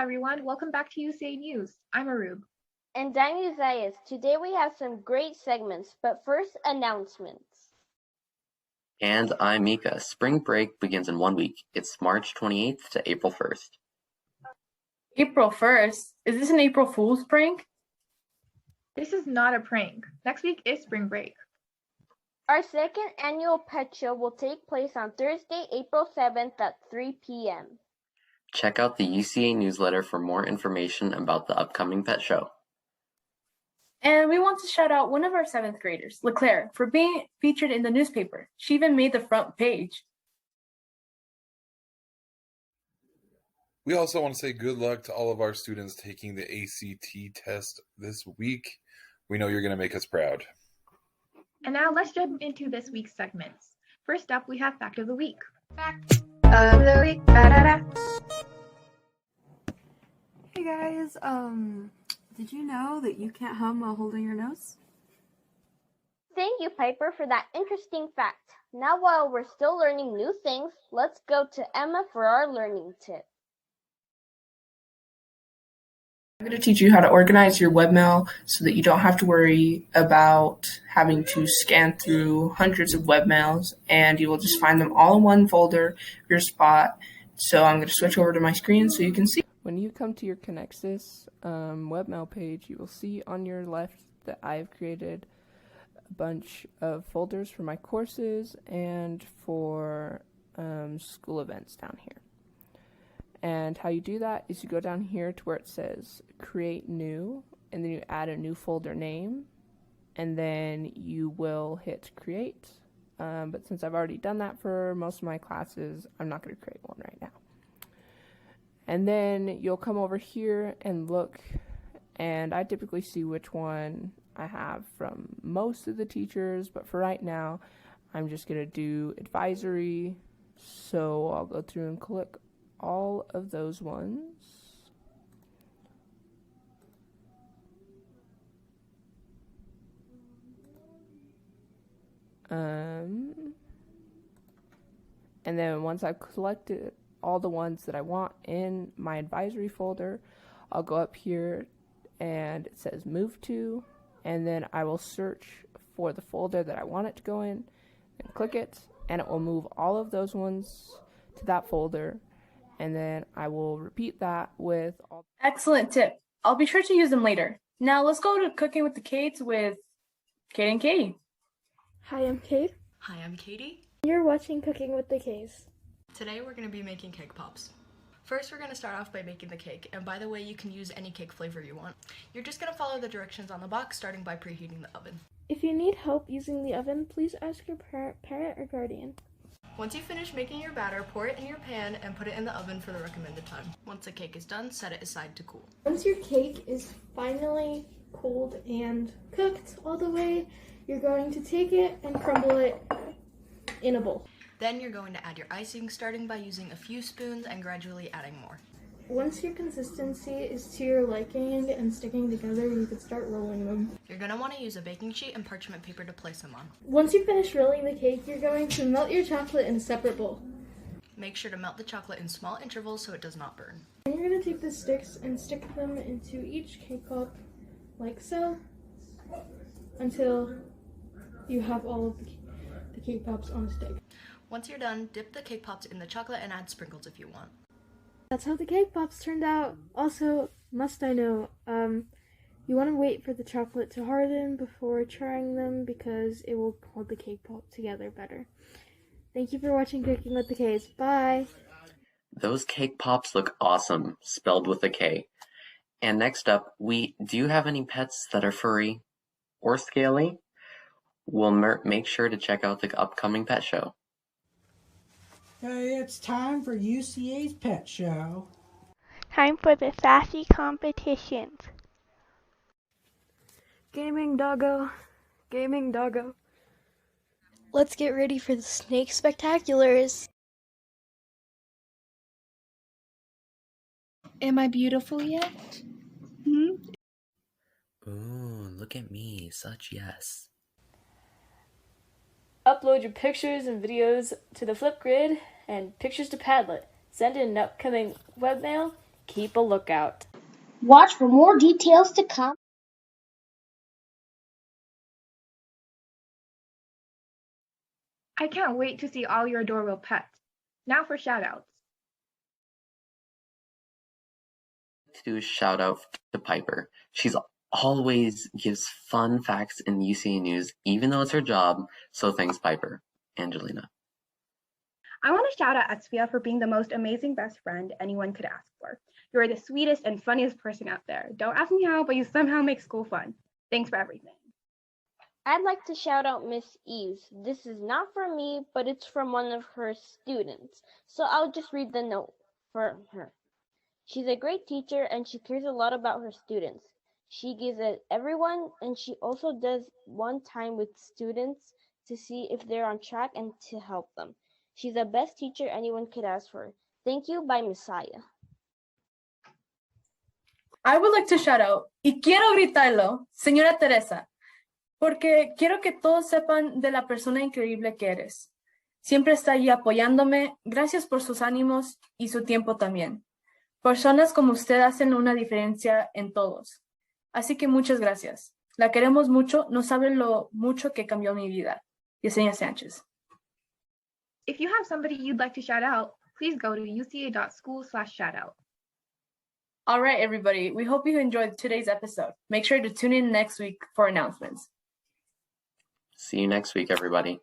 everyone. Welcome back to UCA News. I'm Arub. And I'm Uzzias. Today we have some great segments, but first, announcements. And I'm Mika. Spring break begins in 1 week. It's March 28th to April 1st. April 1st? Is this an April Fool's prank? This is not a prank. Next week is spring break. Our second annual pet show will take place on Thursday, April 7th at 3 p.m. Check out the UCA newsletter for more information about the upcoming pet show. And we want to shout out one of our 7th graders, LeClaire, for being featured in the newspaper. She even made the front page. We also want to say good luck to all of our students taking the ACT test this week. We know you're going to make us proud. And now let's jump into this week's segments. First up, we have Fact of the Week. Fact of the Week. Ba-da-da. Hey guys, did you know that you can't hum while holding your nose? Thank you, Piper, for that interesting fact. Now, while we're still learning new things, let's go to Emma for our learning tip. I'm going to teach you how to organize your webmail so that you don't have to worry about having to scan through hundreds of webmails, and you will just find them all in one folder, your spot. So I'm going to switch over to my screen so you can see. When you come to your Connexus webmail page, you will see on your left that I've created a bunch of folders for my courses and for school events down here. And how you do that is you go down here to where it says create new, and then you add a new folder name, and then you will hit create. But since I've already done that for most of my classes, I'm not going to create one right now. And then you'll come over here and look, and I typically see which one I have from most of the teachers, but for right now, I'm just going to do advisory. So I'll go through and click all of those ones. And then once I've collected all the ones that I want in my advisory folder, I'll go up here and it says move to, and then I will search for the folder that I want it to go in and click it, and it will move all of those ones to that folder. And then I will repeat that with all. Excellent tip. I'll be sure to use them later. Now let's go to Cooking with the Kates with Kate and Katie. Hi, I'm Kate. Hi, I'm Katie. You're watching Cooking with the K's. Today we're going to be making cake pops. First, we're going to start off by making the cake, and by the way, you can use any cake flavor you want. You're just going to follow the directions on the box, starting by preheating the oven. If you need help using the oven, please ask your parent or guardian. Once you finish making your batter, pour it in your pan and put it in the oven for the recommended time. Once the cake is done, set it aside to cool. Once your cake is finally cooled and cooked all the way, you're going to take it and crumble it in a bowl. Then you're going to add your icing, starting by using a few spoons and gradually adding more. Once your consistency is to your liking and sticking together, you can start rolling them. You're going to want to use a baking sheet and parchment paper to place them on. Once you finish rolling the cake, you're going to melt your chocolate in a separate bowl. Make sure to melt the chocolate in small intervals so it does not burn. And you're going to take the sticks and stick them into each cake pop, like so, until you have all of the cake pops on a stick. Once you're done, dip the cake pops in the chocolate and add sprinkles if you want. That's how the cake pops turned out. Also, must I know, you want to wait for the chocolate to harden before trying them because it will hold the cake pop together better. Thank you for watching Cooking with the K's. Bye! Those cake pops look awesome, spelled with a K. And next up, do you have any pets that are furry or scaly? We'll make sure to check out the upcoming pet show. Hey, it's time for UCA's pet show. Time for the sassy competitions. Gaming doggo. Gaming doggo. Let's get ready for the snake spectaculars. Am I beautiful yet? Ooh, look at me, such yes. Upload your pictures and videos to the Flipgrid and pictures to Padlet. Send in an upcoming webmail Keep a lookout. Watch for more details to come. I can't wait to see all your adorable pets. Now for shoutouts. To do a shout out to Piper. She's always gives fun facts in UCA news, even though it's her job. So thanks, Piper. Angelina. I want to shout out Asfia for being the most amazing best friend anyone could ask for. You're the sweetest and funniest person out there. Don't ask me how, but you somehow make school fun. Thanks for everything. I'd like to shout out Miss Eves. This is not from me, but it's from one of her students. So I'll just read the note for her. She's a great teacher and she cares a lot about her students. She gives it everyone, and she also does one time with students to see if they're on track and to help them. She's the best teacher anyone could ask for. Thank you, by Messiah. I would like to shout out, y quiero gritarlo, señora Teresa, porque quiero que todos sepan de la persona increíble que eres. Siempre está ahí apoyándome. Gracias por sus ánimos y su tiempo también. Personas como usted hacen una diferencia en todos. Así que muchas gracias. La queremos mucho. No saben lo mucho que cambió mi vida. Yesenia Sánchez. If you have somebody you'd like to shout out, please go to uca.school/shoutout. All right, everybody. We hope you enjoyed today's episode. Make sure to tune in next week for announcements. See you next week, everybody.